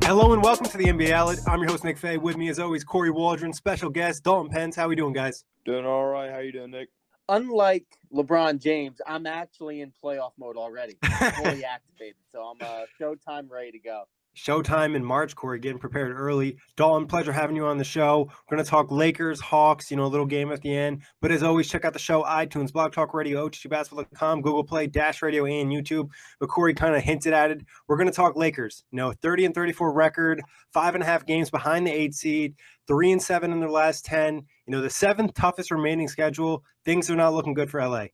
Hello and welcome to the NBA Outlet. I'm your host, Nick Fay. With me, as always, Kory Waldron, special guest, Dalton, Pence. How we doing, guys? Doing all right. How you doing, Nick? Unlike LeBron James, I'm actually in playoff mode already. I'm fully activated, so I'm showtime ready to go. Showtime in March, Kory, getting prepared early. Dalton, pleasure having you on the show. We're going to talk Lakers, Hawks, a little game at the end. But as always, check out the show, iTunes, Blog Talk Radio, OTGBasketball.com, Google Play, Dash Radio, and YouTube. But Kory kind of hinted at it. We're going to talk Lakers. 30-34 record, 5.5 games behind the 8 seed, 3-7 in their last 10. The seventh toughest remaining schedule. Things are not looking good for LA,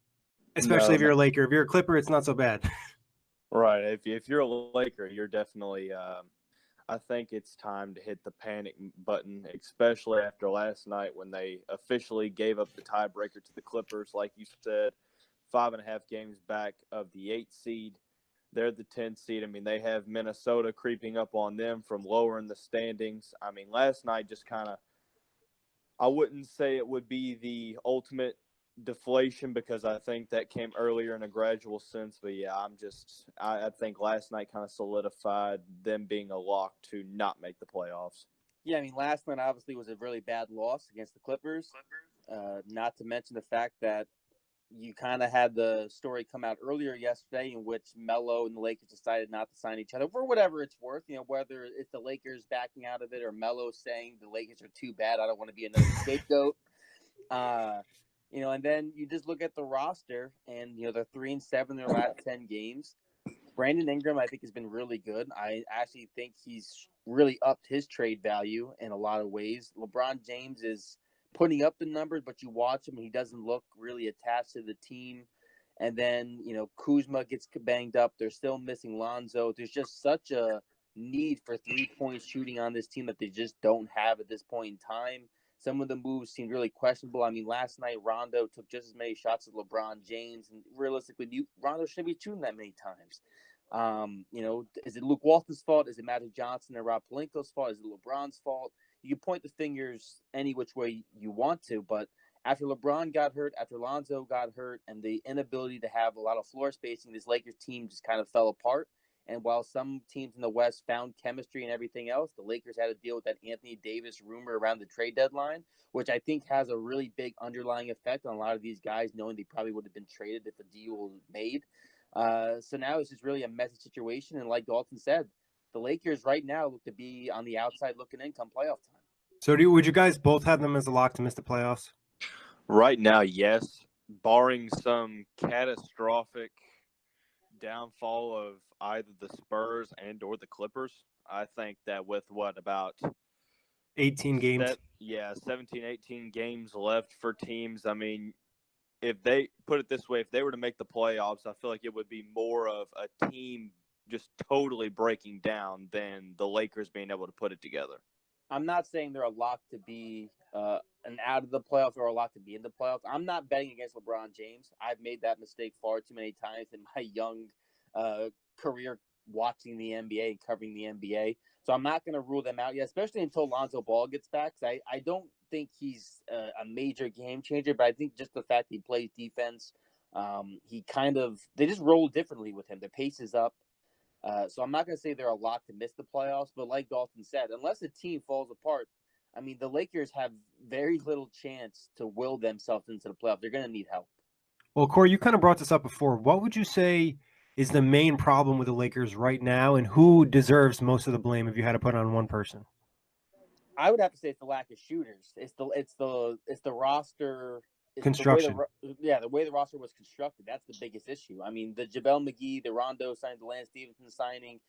especially if you're a Laker. If you're a Clipper, it's not so bad. Right. If you're a Laker, you're definitely I think it's time to hit the panic button, especially after last night when they officially gave up the tiebreaker to the Clippers. Like you said, 5.5 games back of the 8 seed. They're the 10 seed. They have Minnesota creeping up on them from lower in the standings. Last night just kind of, I wouldn't say it would be the ultimate deflation because I think that came earlier in a gradual sense. But yeah, I think last night kind of solidified them being a lock to not make the playoffs. Yeah, last night obviously was a really bad loss against the Clippers. Not to mention the fact that you kind of had the story come out earlier yesterday in which Melo and the Lakers decided not to sign each other for whatever it's worth. Whether it's the Lakers backing out of it or Melo saying the Lakers are too bad, I don't want to be another scapegoat. And then you just look at the roster and, they're 3-7 in their last 10 games. Brandon Ingram, I think, has been really good. I actually think he's really upped his trade value in a lot of ways. LeBron James is putting up the numbers, but you watch him, he doesn't look really attached to the team. And then, Kuzma gets banged up. They're still missing Lonzo. There's just such a need for three-point shooting on this team that they just don't have at this point in time. Some of the moves seemed really questionable. Last night, Rondo took just as many shots as LeBron James. And realistically, Rondo shouldn't be shooting that many times. Is it Luke Walton's fault? Is it Magic Johnson and Rob Pelinka's fault? Is it LeBron's fault? You can point the fingers any which way you want to. But after LeBron got hurt, after Lonzo got hurt, and the inability to have a lot of floor spacing, this Lakers team just kind of fell apart. And while some teams in the West found chemistry and everything else, the Lakers had to deal with that Anthony Davis rumor around the trade deadline, which I think has a really big underlying effect on a lot of these guys, knowing they probably would have been traded if a deal was made. So now it's just really a messy situation. And like Dalton said, the Lakers right now look to be on the outside looking in come playoff time. So would you guys both have them as a lock to miss the playoffs? Right now, yes. Barring some catastrophic downfall of either the Spurs and or the Clippers, I think that with about 18 games? 17, 18 games left for teams. If they put it this way, if they were to make the playoffs, I feel like it would be more of a team just totally breaking down than the Lakers being able to put it together. I'm not saying they're a lock to be an out of the playoffs or a lock to be in the playoffs. I'm not betting against LeBron James. I've made that mistake far too many times in my young career watching the NBA and covering the NBA. So I'm not going to rule them out yet, especially until Lonzo Ball gets back. I don't think he's a major game changer, but I think just the fact he plays defense, they just roll differently with him. The pace is up. So I'm not going to say they're a lock to miss the playoffs, but like Dalton said, unless the team falls apart, the Lakers have very little chance to will themselves into the playoffs. They're going to need help. Well, Kory, you kind of brought this up before. What would you say is the main problem with the Lakers right now, and who deserves most of the blame if you had to put on one person? I would have to say it's the lack of shooters. It's the roster construction. The way the roster was constructed. That's the biggest issue. The JaVale McGee, the Rondo signing, the Lance Stevenson signing.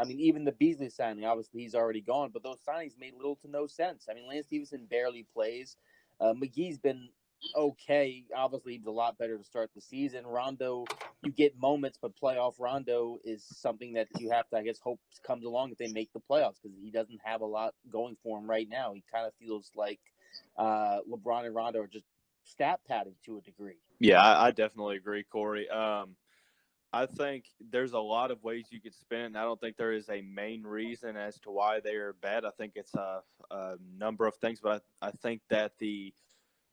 Even the Beasley signing. Obviously, he's already gone, but those signings made little to no sense. Lance Stevenson barely plays. McGee's been okay. Obviously, he's a lot better to start the season. Rondo, you get moments, but playoff Rondo is something that you have to, I guess, hope comes along if they make the playoffs because he doesn't have a lot going for him right now. He kind of feels like LeBron and Rondo are just stat padding to a degree. Yeah, I definitely agree, Kory. I think there's a lot of ways you could spin it, and I don't think there is a main reason as to why they are bad. I think it's a number of things, but I think that the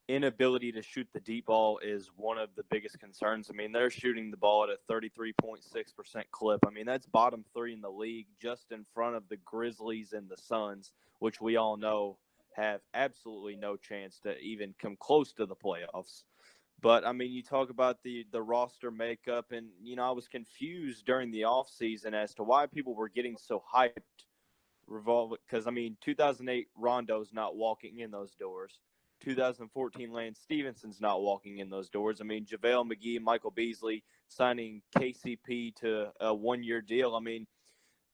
inability to shoot the deep ball is one of the biggest concerns. I mean, they're shooting the ball at a 33.6% clip. I mean, that's bottom 3 in the league, just in front of the Grizzlies and the Suns, which we all know have absolutely no chance to even come close to the playoffs. But, I mean, you talk about the roster makeup, and, you know, I was confused during the offseason as to why people were getting so hyped. Because, I mean, 2008, Rondo's not walking in those doors. 2014, Lance Stevenson's not walking in those doors. I mean, JaVale McGee, Michael Beasley signing KCP to a one-year deal. I mean,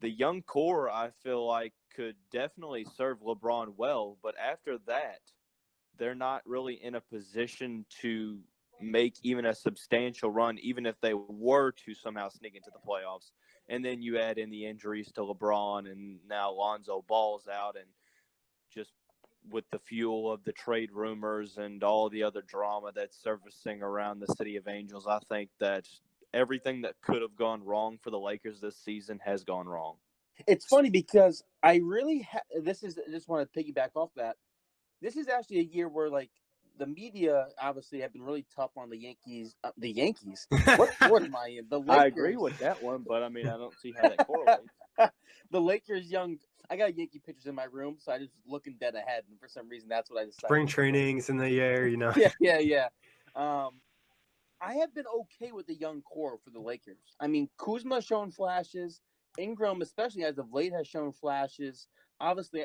the young core, I feel like, could definitely serve LeBron well. But after that, they're not really in a position to make even a substantial run, even if they were to somehow sneak into the playoffs. And then you add in the injuries to LeBron, and now Lonzo Ball's out, and just with the fuel of the trade rumors and all the other drama that's surfacing around the City of Angels, I think that everything that could have gone wrong for the Lakers this season has gone wrong. It's funny because I really I just want to piggyback off that. This is actually a year where, like, the media obviously have been really tough on the Yankees. What sport am I in? The Lakers. I agree with that one, but I mean, I don't see how that correlates. The Lakers young. I got Yankee pictures in my room, so I just looking dead ahead, and for some reason, that's what I decided. Spring training's in the air, you know. Yeah. I have been okay with the young core for the Lakers. I mean, Kuzma's shown flashes. Ingram, especially as of late, has shown flashes. Obviously,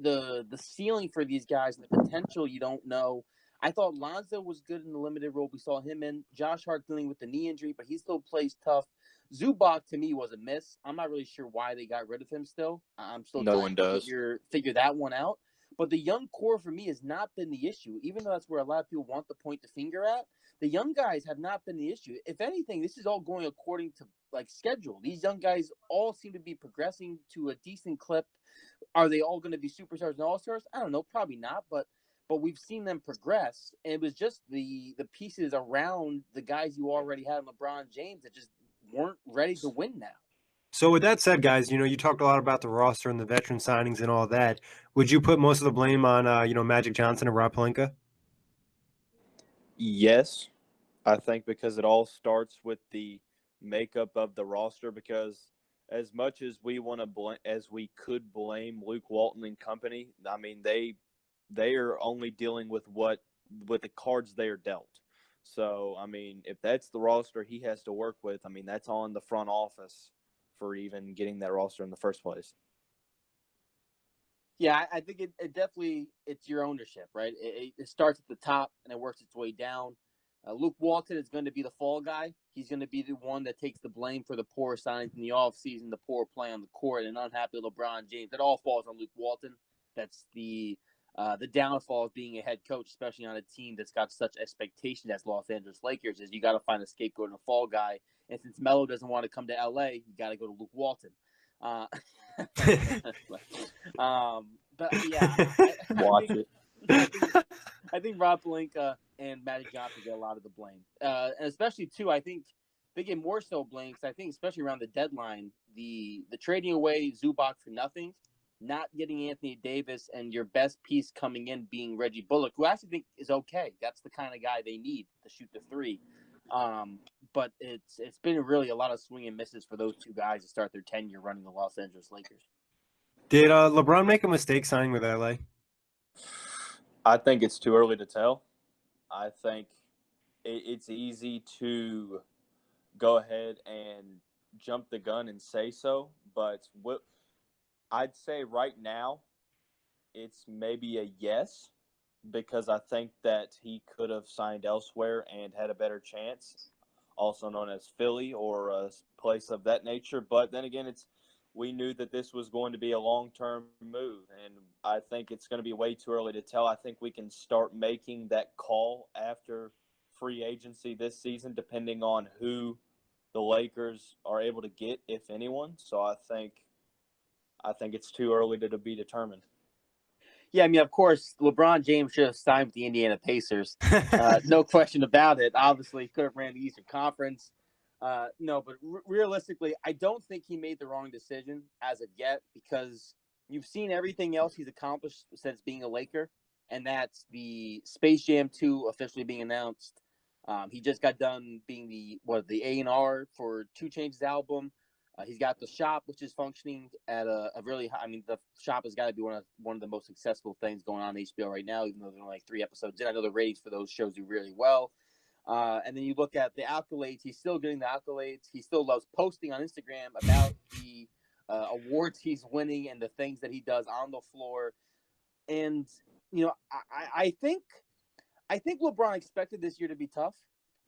the ceiling for these guys and the potential you don't know. I thought Lonzo was good in the limited role we saw him in. Josh Hart dealing with the knee injury, but he still plays tough. Zubac, to me, was a miss. I'm not really sure why they got rid of him still. I'm still trying to figure that one out. But the young core for me has not been the issue, even though that's where a lot of people want to point the finger at. The young guys have not been the issue. If anything, this is all going according to, like, schedule. These young guys all seem to be progressing to a decent clip. Are they all going to be superstars and all-stars? I don't know, probably not, but we've seen them progress. And it was just the pieces around the guys you already had, LeBron James, that just weren't ready to win now. So with that said, guys, you know, you talked a lot about the roster and the veteran signings and all that. Would you put most of the blame on, Magic Johnson and Rob Pelinka? Yes, I think because it all starts with the makeup of the roster. Because as much as we want to as we could blame Luke Walton and company, I mean they are only dealing with the cards they are dealt. So I mean, if that's the roster he has to work with, I mean that's on the front office for even getting that roster in the first place. Yeah, I think it definitely, it's your ownership, right? It starts at the top and it works its way down. Luke Walton is going to be the fall guy. He's going to be the one that takes the blame for the poor signings in the offseason, the poor play on the court, and unhappy LeBron James. It all falls on Luke Walton. That's the downfall of being a head coach, especially on a team that's got such expectations as Los Angeles Lakers, is you got to find a scapegoat and a fall guy. And since Melo doesn't want to come to LA, you got to go to Luke Walton. But yeah, I think Rob Pelinka and Magic Johnson get a lot of the blame, and especially too, I think they get more so blame because I think especially around the deadline, the trading away Zubac for nothing, not getting Anthony Davis, and your best piece coming in being Reggie Bullock, who I actually think is okay. That's the kind of guy they need to shoot the three. But it's been really a lot of swing and misses for those two guys to start their tenure running the Los Angeles Lakers. Did LeBron make a mistake signing with LA? I think it's too early to tell. I think it's easy to go ahead and jump the gun and say so, but what I'd say right now, it's maybe a yes, because I think that he could have signed elsewhere and had a better chance, also known as Philly or a place of that nature. But then again, we knew that this was going to be a long-term move, and I think it's going to be way too early to tell. I think we can start making that call after free agency this season, depending on who the Lakers are able to get, if anyone. So I think it's too early to be determined. Yeah, I mean, of course, LeBron James should have signed with the Indiana Pacers. No question about it. Obviously, he could have ran the Eastern Conference. No, but realistically, I don't think he made the wrong decision as of yet, because you've seen everything else he's accomplished since being a Laker. and that's the Space Jam 2 officially being announced. He just got done being the A&R for 2 Chainz's album. He's got the shop, which is functioning at a really high. I mean, the shop has got to be one of the most successful things going on HBO right now, even though there are only like 3 episodes in. I know the ratings for those shows do really well. And then you look at the accolades. He's still getting the accolades. He still loves posting on Instagram about the awards he's winning and the things that he does on the floor. And I think LeBron expected this year to be tough.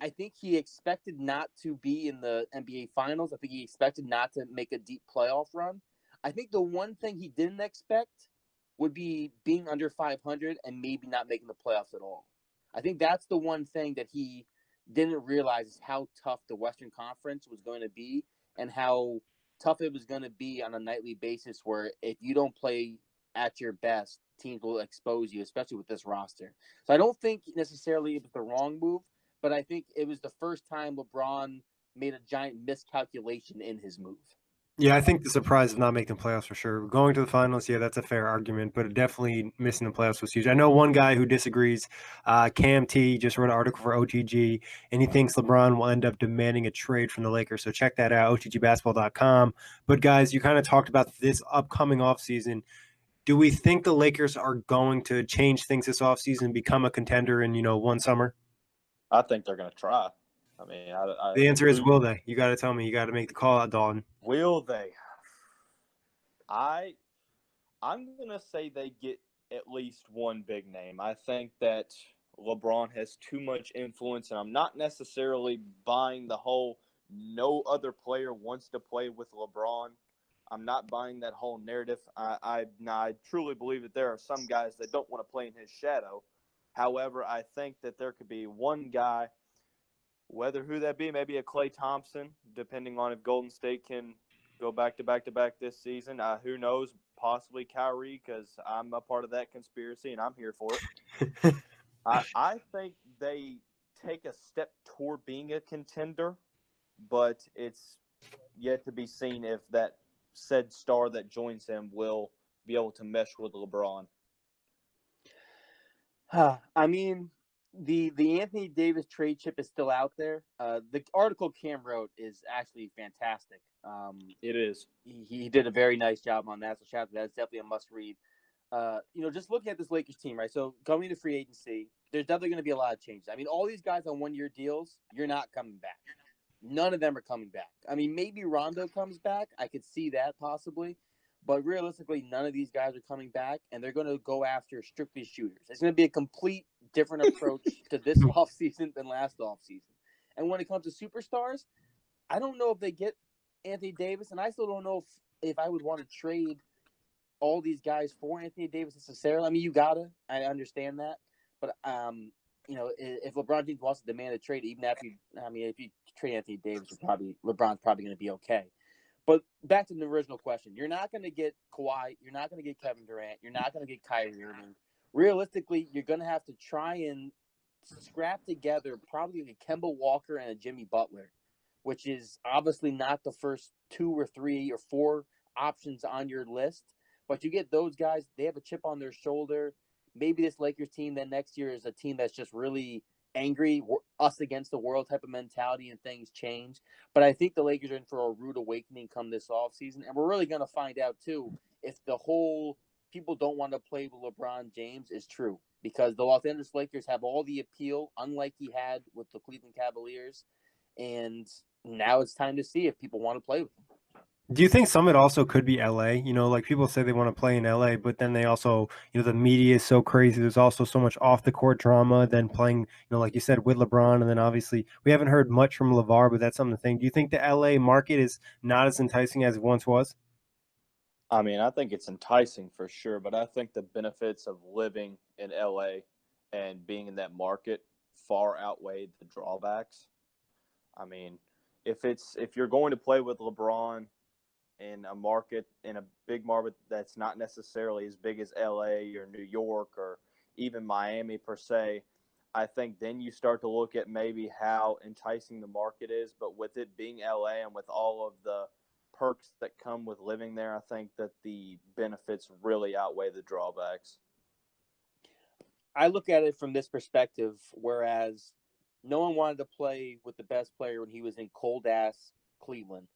I think he expected not to be in the NBA Finals. I think he expected not to make a deep playoff run. I think the one thing he didn't expect would be being under 500 and maybe not making the playoffs at all. I think that's the one thing that he didn't realize is how tough the Western Conference was going to be and how tough it was going to be on a nightly basis where if you don't play at your best, teams will expose you, especially with this roster. So I don't think necessarily it was the wrong move, but I think it was the first time LeBron made a giant miscalculation in his move. Yeah, I think the surprise of not making the playoffs for sure. Going to the finals, yeah, that's a fair argument, but definitely missing the playoffs was huge. I know one guy who disagrees. Cam T just wrote an article for OTG, and he thinks LeBron will end up demanding a trade from the Lakers. So check that out, otgbasketball.com. But guys, you kind of talked about this upcoming offseason. Do we think the Lakers are going to change things this offseason, become a contender in, one summer? I think they're going to try. I mean, the answer is will they? You got to tell me. You got to make the call out, Dalton. Will they? I'm going to say they get at least one big name. I think that LeBron has too much influence, and I'm not necessarily buying the whole no other player wants to play with LeBron. I'm not buying that whole narrative. I truly believe that there are some guys that don't want to play in his shadow. However, I think that there could be one guy, whether who that be, maybe a Klay Thompson, depending on if Golden State can go back to back this season. Who knows? Possibly Kyrie, because I'm a part of that conspiracy and I'm here for it. I think they take a step toward being a contender, but it's yet to be seen if that said star that joins him will be able to mesh with LeBron. I mean, the Anthony Davis trade chip is still out there. The article Cam wrote is actually fantastic. It is. He did a very nice job on that. So shout out to that. It's definitely a must read. Just looking at this Lakers team, right? So going to free agency, there's definitely going to be a lot of changes. I mean, all these guys on 1-year deals, you're not coming back. None of them are coming back. I mean, maybe Rondo comes back. I could see that possibly. But realistically, none of these guys are coming back, and they're going to go after strictly shooters. It's going to be a complete different approach to this offseason than last offseason. And when it comes to superstars, I don't know if they get Anthony Davis, and I still don't know if I would want to trade all these guys for Anthony Davis necessarily. I mean, you got to. I understand that. But, if LeBron James wants to demand a trade, even after if you trade Anthony Davis, LeBron's probably going to be okay. But back to the original question, you're not going to get Kawhi, you're not going to get Kevin Durant, you're not going to get Kyrie Irving. Realistically, you're going to have to try and scrap together probably a Kemba Walker and a Jimmy Butler, which is obviously not the first 2 or 3 or 4 options on your list. But you get those guys, they have a chip on their shoulder. Maybe this Lakers team then next year is a team that's just really angry, us against the world type of mentality, and things change. But I think the Lakers are in for a rude awakening come this offseason. And we're really going to find out, too, if the whole people don't want to play with LeBron James is true. Because the Los Angeles Lakers have all the appeal, unlike he had with the Cleveland Cavaliers. And now it's time to see if people want to play with him. Do you think some of it also could be LA? Like people say they want to play in LA, but then they also, the media is so crazy. There's also so much off the court drama than playing, like you said, with LeBron. And then obviously we haven't heard much from LeVar, but that's something to think. Do you think the LA market is not as enticing as it once was? I mean, I think it's enticing for sure, but I think the benefits of living in LA and being in that market far outweigh the drawbacks. I mean, if you're going to play with LeBron in a big market that's not necessarily as big as LA or New York or even Miami per se, I think then you start to look at maybe how enticing the market is. But with it being LA and with all of the perks that come with living there, I think that the benefits really outweigh the drawbacks. I look at it from this perspective, whereas no one wanted to play with the best player when he was in cold ass Cleveland.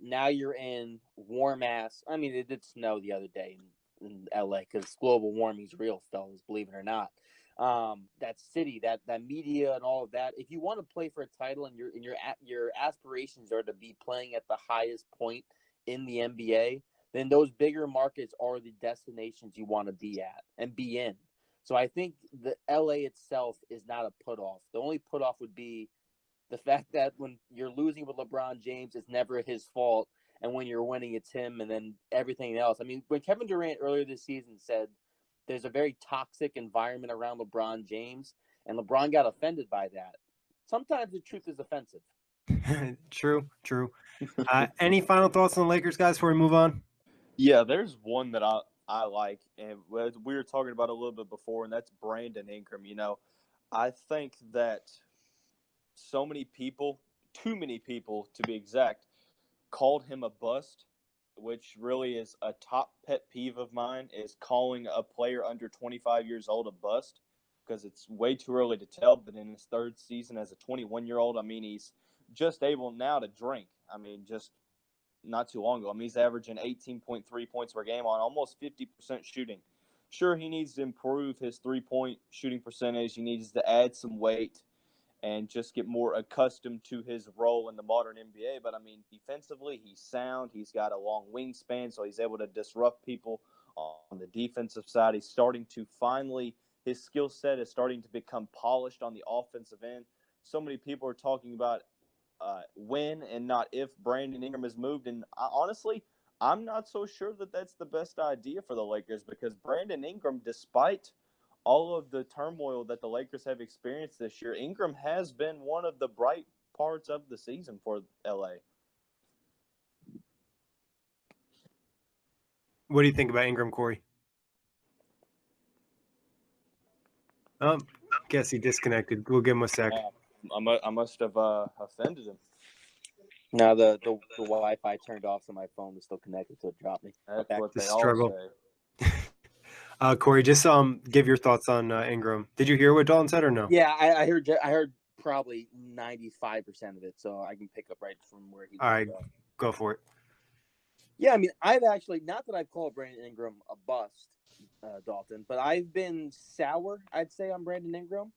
Now you're in warm ass. I mean, it did snow the other day in LA because global warming's real, fellas, believe it or not. That city, that media, and all of that. If you want to play for a title and your aspirations are to be playing at the highest point in the NBA, then those bigger markets are the destinations you want to be at and be in. So I think the LA itself is not a put off. The only put off would be the fact that when you're losing with LeBron James, it's never his fault. And when you're winning, it's him, and then everything else. I mean, when Kevin Durant earlier this season said there's a very toxic environment around LeBron James, and LeBron got offended by that. Sometimes the truth is offensive. True. Any final thoughts on the Lakers, guys, before we move on? Yeah, there's one that I like, and we were talking about a little bit before, and that's Brandon Ingram. I think that so many people, too many people to be exact, called him a bust, which really is a top pet peeve of mine, is calling a player under 25 years old a bust, because it's way too early to tell. But in his third season as a 21-year-old, I mean, he's just able now to drink. I mean, just not too long ago. I mean, he's averaging 18.3 points per game on almost 50% shooting. Sure, he needs to improve his three-point shooting percentage. He needs to add some weight and just get more accustomed to his role in the modern NBA. But, I mean, defensively, he's sound. He's got a long wingspan, so he's able to disrupt people on the defensive side. He's starting to finally – his skill set is starting to become polished on the offensive end. So many people are talking about when and not if Brandon Ingram has moved. And honestly, I'm not so sure that that's the best idea for the Lakers, because Brandon Ingram, despite all of the turmoil that the Lakers have experienced this year, Ingram has been one of the bright parts of the season for LA. What do you think about Ingram, Kory? Guess he disconnected. We'll give him a sec. I must have offended him. No, the Wi-Fi turned off, so my phone was still connected, so it dropped me. That's Okay. what they Struggle. all say. Kory, just give your thoughts on Ingram. Did you hear what Dalton said or no? Yeah, I heard probably 95% of it, so I can pick up right from where he. All right, go for it. Yeah, I mean, I've actually, not that I've called Brandon Ingram a bust, Dalton, but I've been sour, I'd say, on Brandon Ingram.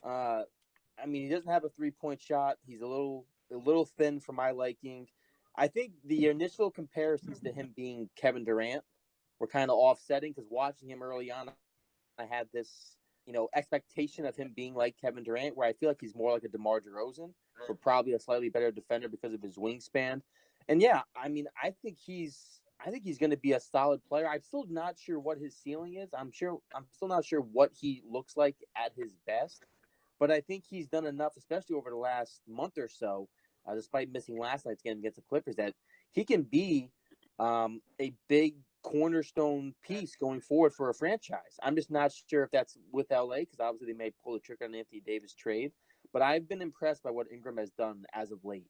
I mean, he doesn't have a 3-point shot. He's a little thin for my liking. I think the initial comparisons to him being Kevin Durant were kind of offsetting, because watching him early on, I had this, expectation of him being like Kevin Durant, where I feel like he's more like a DeMar DeRozan, but probably a slightly better defender because of his wingspan. And yeah, I mean, I think he's going to be a solid player. I'm still not sure what his ceiling is. I'm still not sure what he looks like at his best, but I think he's done enough, especially over the last month or so, despite missing last night's game against the Clippers, that he can be a big cornerstone piece going forward for a franchise. I'm just not sure if that's with LA, because obviously they may pull the trigger on Anthony Davis trade, but I've been impressed by what Ingram has done as of late.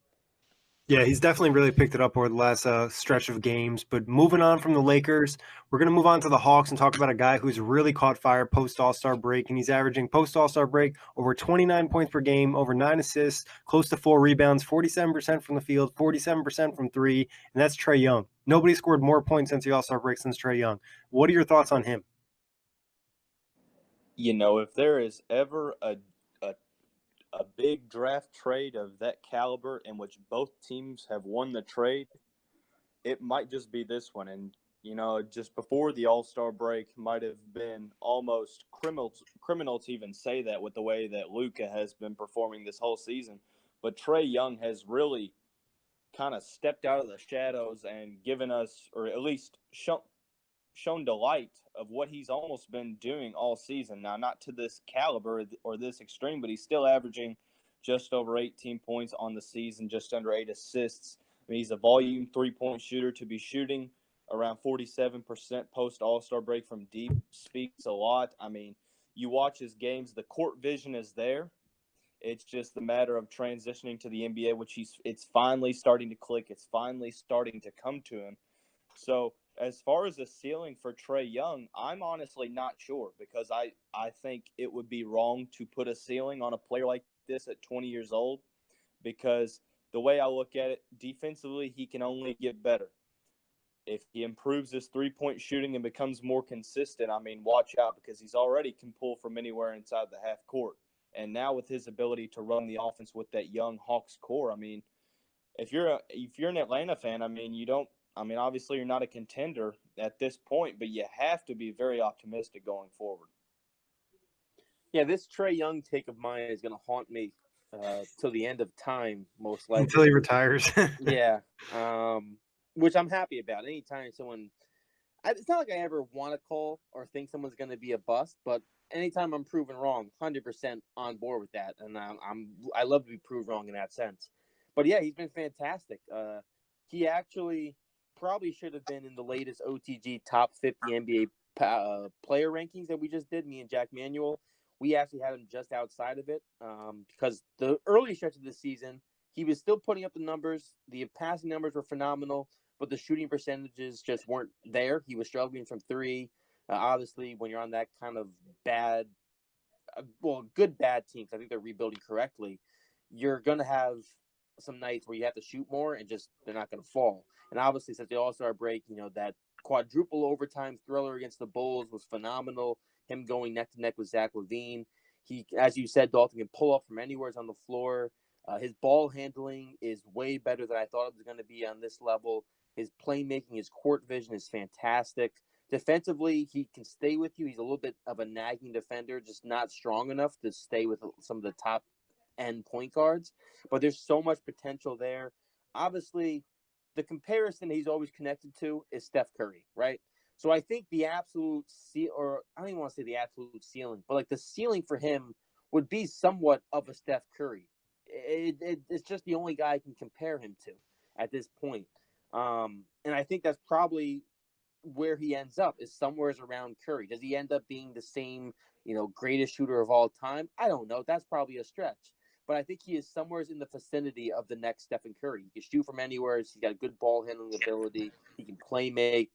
Yeah, he's definitely really picked it up over the last stretch of games. But moving on from the Lakers, we're going to move on to the Hawks and talk about a guy who's really caught fire post All-Star break. And he's averaging post All-Star break over 29 points per game, over 9 assists, close to 4 rebounds, 47% from the field, 47% from three. And that's Trae Young. Nobody scored more points since the All-Star break since Trae Young. What are your thoughts on him? If there is ever a big draft trade of that caliber in which both teams have won the trade, it might just be this one. And, just before the All-Star break might have been almost criminal to even say that with the way that Luka has been performing this whole season. But Trae Young has really kind of stepped out of the shadows and given us, or at least shown delight of what he's almost been doing all season. Now, not to this caliber or this extreme, but he's still averaging just over 18 points on the season, just under 8 assists. I mean, he's a volume 3-point shooter. To be shooting around 47% post All-Star break from deep speaks a lot. I mean, you watch his games, the court vision is there. It's just a matter of transitioning to the NBA, which it's finally starting to click. It's finally starting to come to him. So As far as the ceiling for Trae Young, I'm honestly not sure because I think it would be wrong to put a ceiling on a player like this at 20 years old because the way I look at it, defensively, he can only get better. If he improves his three-point shooting and becomes more consistent, I mean, watch out because he's already can pull from anywhere inside the half court. And now with his ability to run the offense with that young Hawks core, I mean, if you're an Atlanta fan, I mean, you don't. I mean, obviously, you're not a contender at this point, but you have to be very optimistic going forward. Yeah, this Trae Young take of mine is going to haunt me till the end of time, most likely. Until he retires. Yeah, which I'm happy about. Anytime someone, it's not like I ever want to call or think someone's going to be a bust, but anytime I'm proven wrong, 100% on board with that, and I love to be proved wrong in that sense. But yeah, he's been fantastic. He actually probably should have been in the latest OTG top 50 NBA player rankings that we just did. Me and Jack Manuel, we actually had him just outside of it because the early stretch of the season, he was still putting up the numbers. The passing numbers were phenomenal, but the shooting percentages just weren't there. He was struggling from three. Obviously, when you're on that kind of bad, good bad teams, I think they're rebuilding correctly. You're going to have some nights where you have to shoot more and just they're not going to fall. And obviously, since the All-Star break, that quadruple overtime thriller against the Bulls was phenomenal. Him going neck to neck with Zach LaVine. He, as you said, Dalton can pull up from anywhere on the floor. His ball handling is way better than I thought it was going to be on this level. His playmaking, his court vision is fantastic. Defensively, he can stay with you. He's a little bit of a nagging defender, just not strong enough to stay with some of the top end point guards. But there's so much potential there. Obviously, the comparison he's always connected to is Steph Curry, right? So I think the absolute or I don't even want to say the absolute ceiling, but like the ceiling for him would be somewhat of a Steph Curry. It's just the only guy I can compare him to at this point. And I think that's probably where he ends up is somewhere around Curry. Does he end up being the same, greatest shooter of all time? I don't know. That's probably a stretch. But I think he is somewhere in the vicinity of the next Stephen Curry. He can shoot from anywhere. He's got a good ball handling ability. He can play make.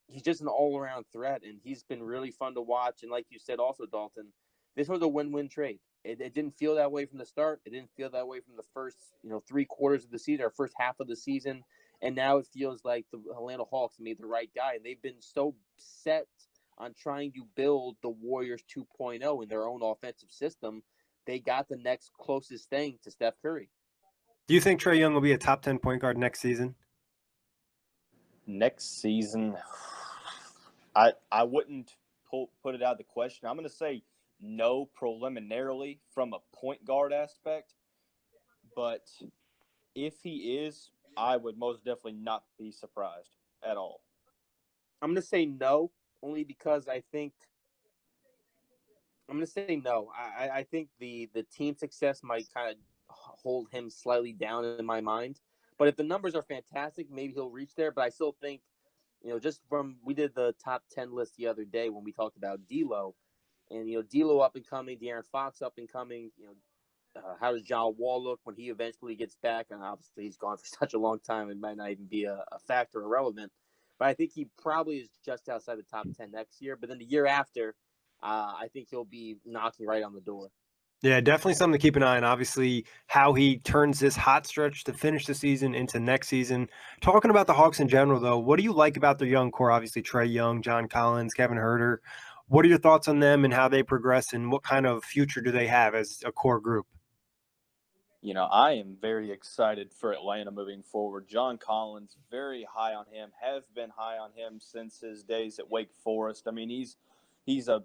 He's just an all-around threat, and he's been really fun to watch. And like you said also, Dalton, this was a win-win trade. It didn't feel that way from the start. It didn't feel that way from the first, 3 quarters of the season or first half of the season. And now it feels like the Atlanta Hawks made the right guy. And they've been so set on trying to build the Warriors 2.0 in their own offensive system. They got the next closest thing to Steph Curry. Do you think Trae Young will be a top 10 point guard next season? Next season, I wouldn't put it out of the question. I'm going to say no preliminarily from a point guard aspect. But if he is, I would most definitely not be surprised at all. I'm going to say no, only because I think I'm going to say no. I think the team success might kind of hold him slightly down in my mind. But if the numbers are fantastic, maybe he'll reach there. But I still think, just from we did the top 10 list the other day when we talked about D'Lo, and D'Lo up and coming, De'Aaron Fox up and coming. How does John Wall look when he eventually gets back? And obviously he's gone for such a long time, it might not even be a factor or relevant. But I think he probably is just outside the top 10 next year. But then the year after, I think he'll be knocking right on the door. Yeah, definitely something to keep an eye on. Obviously, how he turns this hot stretch to finish the season into next season. Talking about the Hawks in general, though, what do you like about their young core? Obviously, Trae Young, John Collins, Kevin Huerter. What are your thoughts on them and how they progress, and what kind of future do they have as a core group? I am very excited for Atlanta moving forward. John Collins, very high on him, have been high on him since his days at Wake Forest. I mean, he's a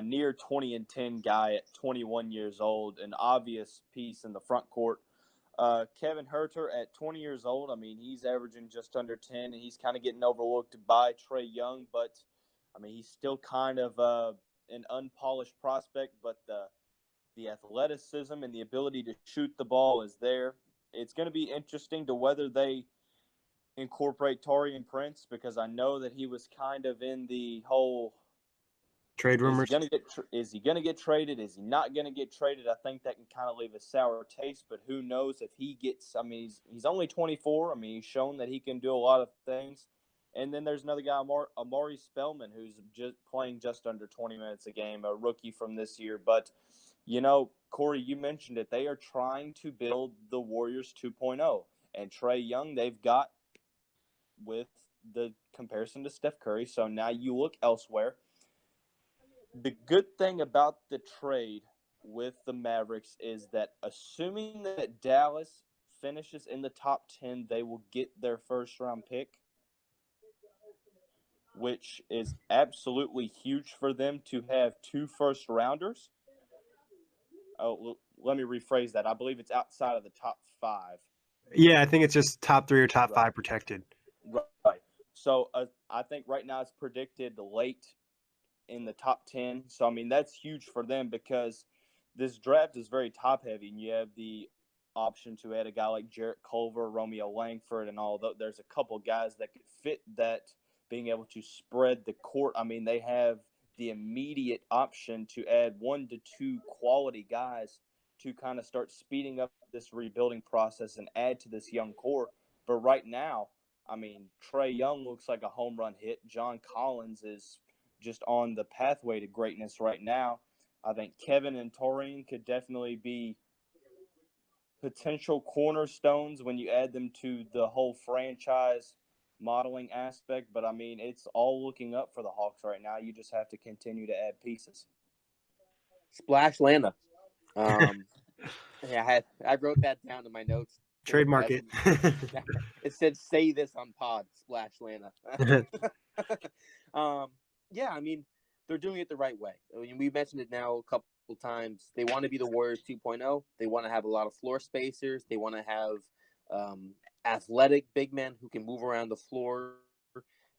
near 20-10 guy at 21 years old, an obvious piece in the front court. Kevin Huerter at 20 years old, I mean, he's averaging just under 10, and he's kind of getting overlooked by Trae Young, but, I mean, he's still kind of an unpolished prospect, but the athleticism and the ability to shoot the ball is there. It's going to be interesting to whether they incorporate Taurean Prince because I know that he was kind of in the whole trade rumors. Is he going to get traded? Is he not going to get traded? I think that can kind of leave a sour taste, but who knows if he gets – I mean, he's only 24. I mean, he's shown that he can do a lot of things. And then there's another guy, Amari Spellman, who's just playing just under 20 minutes a game, a rookie from this year. But, Kory, you mentioned it. They are trying to build the Warriors 2.0. And Trae Young, they've got with the comparison to Steph Curry. So now you look elsewhere. The good thing about the trade with the Mavericks is that assuming that Dallas finishes in the top 10, they will get their first-round pick, which is absolutely huge for them to have 2 first-rounders. Oh, let me rephrase that. I believe it's outside of the top 5. Yeah, I think it's just top 3 or top 5 protected. Right. So I think right now it's predicted late in the top 10. So, I mean, that's huge for them because this draft is very top-heavy, and you have the option to add a guy like Jarrett Culver, Romeo Langford, and all. There's a couple guys that could fit that, being able to spread the court. I mean, they have the immediate option to add 1 to 2 quality guys to kind of start speeding up this rebuilding process and add to this young core. But right now, I mean, Trae Young looks like a home run hit. John Collins is just on the pathway to greatness right now. I think Kevin and Torian could definitely be potential cornerstones when you add them to the whole franchise modeling aspect. But, I mean, it's all looking up for the Hawks right now. You just have to continue to add pieces. Splash Lana. Yeah, I wrote that down in my notes. Trademark it. It said, "Say this on pod." Splash Lana. Yeah, I mean, they're doing it the right way. I mean, we mentioned it now a couple times. They want to be the Warriors 2.0. They want to have a lot of floor spacers. They want to have athletic big men who can move around the floor,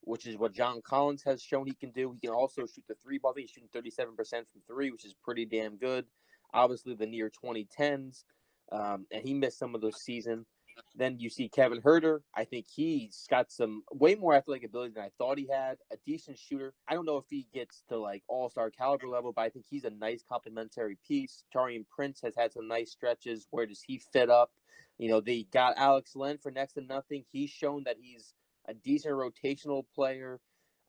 which is what John Collins has shown he can do. He can also shoot the 3 ball. I think he's shooting 37% from 3, which is pretty damn good. Obviously, the near 2010s, and he missed some of those season. Then you see Kevin Huerter. I think he's got some way more athletic ability than I thought he had. A decent shooter. I don't know if he gets to like all-star caliber level, but I think he's a nice complementary piece. Taurean Prince has had some nice stretches. Where does he fit up? They got Alex Len for next to nothing. He's shown that he's a decent rotational player.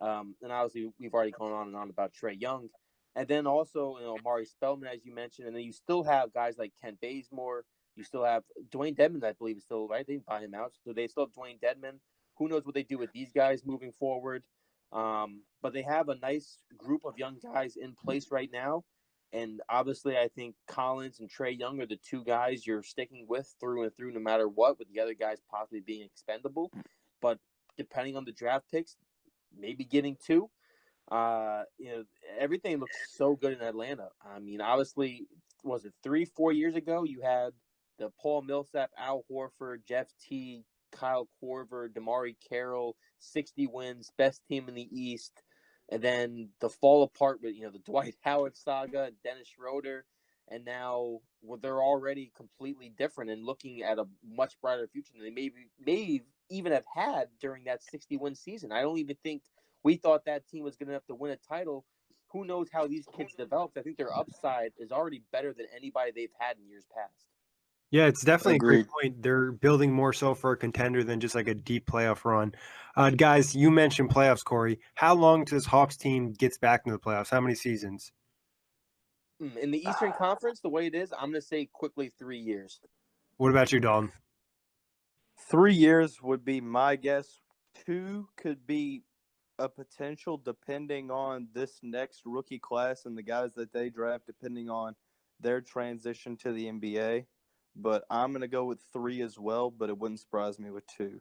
And obviously, we've already gone on and on about Trae Young. And then also, Amari Spellman, as you mentioned. And then you still have guys like Kent Bazemore. You still have Dwayne Dedman, I believe, is still right. They didn't buy him out. So they still have Dwayne Dedman. Who knows what they do with these guys moving forward. But they have a nice group of young guys in place right now. And obviously, I think Collins and Trae Young are the 2 guys you're sticking with through and through no matter what, with the other guys possibly being expendable. But depending on the draft picks, maybe getting 2. Everything looks so good in Atlanta. I mean, obviously, was it 3-4 years ago? You had the Paul Millsap, Al Horford, Jeff Teague, Kyle Korver, DeMar Carroll, 60 wins, best team in the East. And then the fall apart with, the Dwight Howard saga, Dennis Schroeder. And now they're already completely different and looking at a much brighter future than they may even have had during that 60-win season. I don't even think we thought that team was good enough to win a title. Who knows how these kids developed? I think their upside is already better than anybody they've had in years past. Yeah, it's definitely Agreed. a great point. They're building more so for a contender than just like a deep playoff run. Guys, you mentioned playoffs, Kory. How long does this Hawks team gets back into the playoffs? How many seasons? In the Eastern Conference, the way it is, I'm going to say quickly 3 years. What about you, Dalton? 3 years would be my guess. 2 could be a potential depending on this next rookie class and the guys that they draft, depending on their transition to the NBA. But I'm going to go with 3 as well, but it wouldn't surprise me with 2.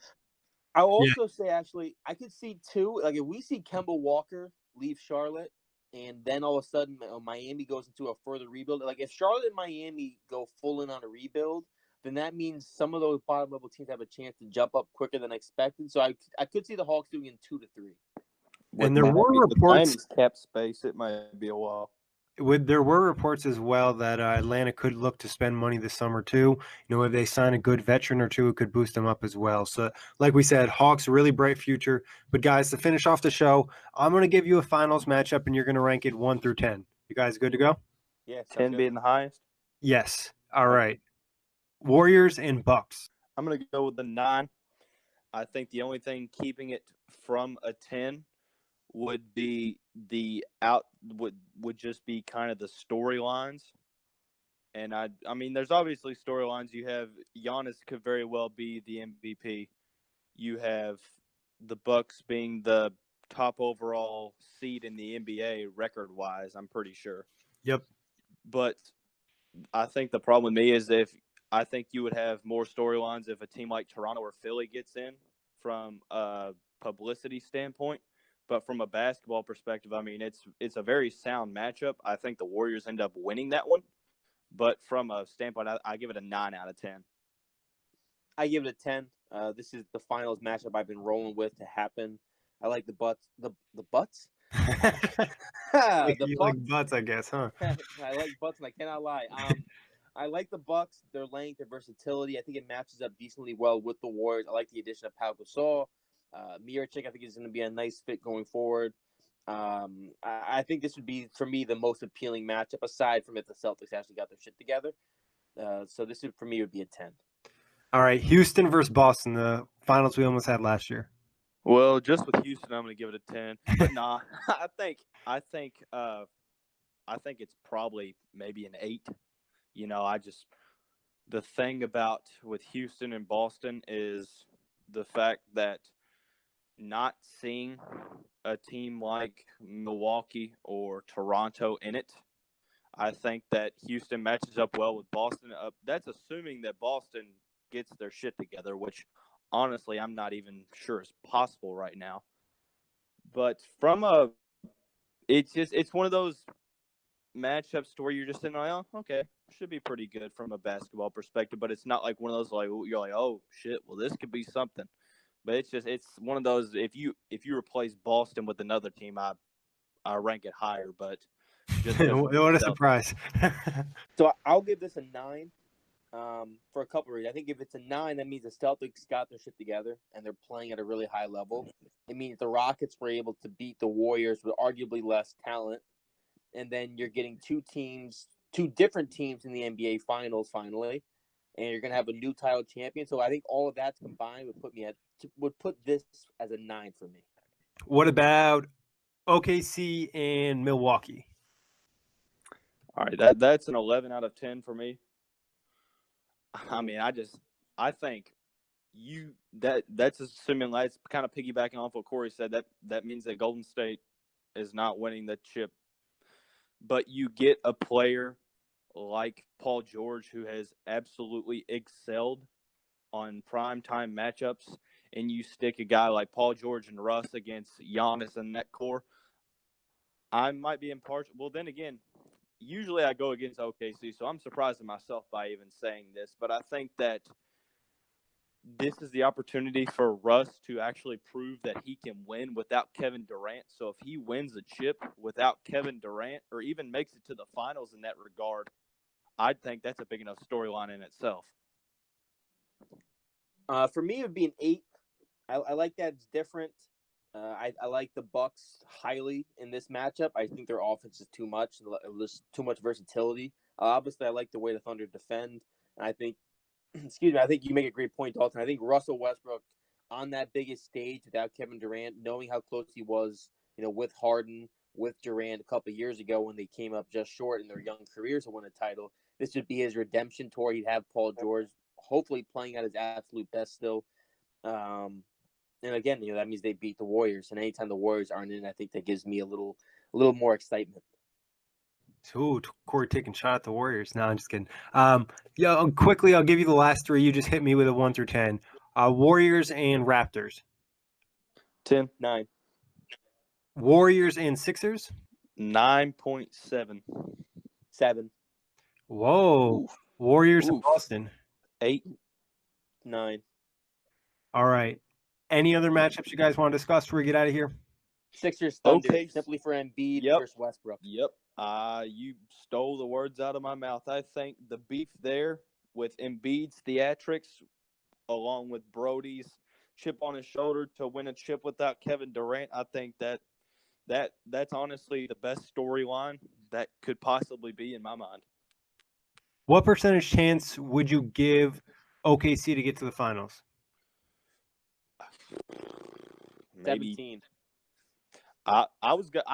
I'll also say, actually, I could see 2. Like, if we see Kemba Walker leave Charlotte and then all of a sudden Miami goes into a further rebuild, like if Charlotte and Miami go full in on a rebuild, then that means some of those bottom-level teams have a chance to jump up quicker than expected. So I could see the Hawks doing in 2 to 3. And there were reports cap space. It might be a while. There were reports as well that Atlanta could look to spend money this summer too. If they sign a good veteran or 2, it could boost them up as well. So, like we said, Hawks, really bright future. But guys, to finish off the show, I'm going to give you a finals matchup, and you're going to rank it 1 through 10. You guys good to go? Yeah, 10 being the highest. Yes. All right. Warriors and Bucks. I'm going to go with the 9. I think the only thing keeping it from a 10 would be would just be kind of the storylines. And I mean, there's obviously storylines. You have Giannis could very well be the MVP. You have the Bucks being the top overall seed in the NBA record-wise, I'm pretty sure. Yep. But I think the problem with me is I think you would have more storylines if a team like Toronto or Philly gets in from a publicity standpoint. But from a basketball perspective, I mean, it's a very sound matchup. I think the Warriors end up winning that one. But from a standpoint, I give it a 9 out of 10. I give it a 10. This is the finals matchup I've been rolling with to happen. I like the Butts. The Butts? You like butts, I guess, huh? I like Butts, and I cannot lie. I like the Bucks, their length, their versatility. I think it matches up decently well with the Warriors. I like the addition of Pau Gasol. Miracek, I think, is going to be a nice fit going forward. I think this would be, for me, the most appealing matchup, aside from if the Celtics actually got their shit together. So this, for me, would be a 10. All right, Houston versus Boston, the finals we almost had last year. Well, just with Houston, I'm going to give it a 10. But nah, I think it's probably maybe an 8. You know, the thing about with Houston and Boston is the fact that not seeing a team like Milwaukee or Toronto in it, I think that Houston matches up well with Boston. That's assuming that Boston gets their shit together, which honestly I'm not even sure is possible right now. But it's one of those matchups to where you're just sitting like, oh, okay, should be pretty good from a basketball perspective, but it's not like one of those like you're like, oh shit, well this could be something. But it's one of those, if you replace Boston with another team, I rank it higher, but just what a surprise. So I'll give this a 9 for a couple of reasons. I think if it's a 9, that means the Celtics got their shit together and they're playing at a really high level. It means the Rockets were able to beat the Warriors with arguably less talent. And then you're getting two different teams in the NBA Finals finally, and you're going to have a new title champion. So I think all of that combined would put this as a 9 for me. What about OKC and Milwaukee? All right, that's an 11 out of 10 for me. I mean, I think that's assuming that's kind of piggybacking off what Kory said. That means that Golden State is not winning the chip. But you get a player like Paul George who has absolutely excelled on primetime matchups, and you stick a guy like Paul George and Russ against Giannis and that core, I might be impartial. Well, then again, usually I go against OKC, so I'm surprising myself by even saying this, but I think that this is the opportunity for Russ to actually prove that he can win without Kevin Durant. So if he wins a chip without Kevin Durant or even makes it to the finals in that regard, I think that's a big enough storyline in itself. For me, it would be an 8. I like that it's different. I like the Bucks highly in this matchup. I think their offense is too much. There's too much versatility. Obviously, I like the way the Thunder defend. And I think, I think you make a great point, Dalton. I think Russell Westbrook on that biggest stage without Kevin Durant, knowing how close he was, with Harden, with Durant a couple of years ago when they came up just short in their young careers to win a title, this would be his redemption tour. He'd have Paul George hopefully playing at his absolute best still. And again, that means they beat the Warriors. And anytime the Warriors aren't in, I think that gives me a little more excitement. Ooh, Kory taking a shot at the Warriors. No, I'm just kidding. Quickly, I'll give you the last 3. You just hit me with a 1 through 10. Warriors and Raptors. 10. 9. Warriors and Sixers. 9.7. 7. Whoa. Oof. Warriors and Boston. 8. 9. All right. Any other matchups you guys want to discuss before we get out of here? Sixers Thunder, Okay. simply for Embiid versus Westbrook. Yep. You stole the words out of my mouth. I think the beef there with Embiid's theatrics, along with Brody's chip on his shoulder to win a chip without Kevin Durant, I think that's honestly the best storyline that could possibly be in my mind. What percentage chance would you give OKC to get to the finals? Maybe 17. I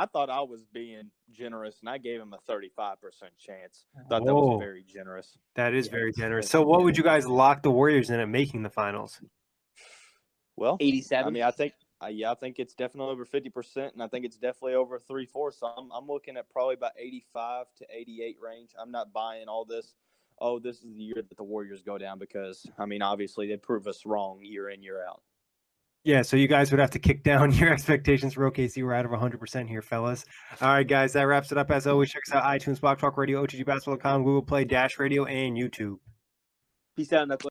thought I was being generous, and I gave him a 35% chance. Thought that Whoa. was very generous. That is Yeah, very it's generous. very So what would you guys lock the Warriors in at making the finals? Well, 87. I think it's definitely over 50%, and I think it's definitely over 3/4. So I'm looking at probably about 85 to 88 range. I'm not buying all this. Oh, this is the year that the Warriors go down because obviously they prove us wrong year in, year out. Yeah, so you guys would have to kick down your expectations for OKC. We're out of 100% here, fellas. All right, guys, that wraps it up. As always, check us out iTunes, Block Talk Radio, OTGBasketball.com, Google Play, Dash Radio, and YouTube. Peace out, Knuckle.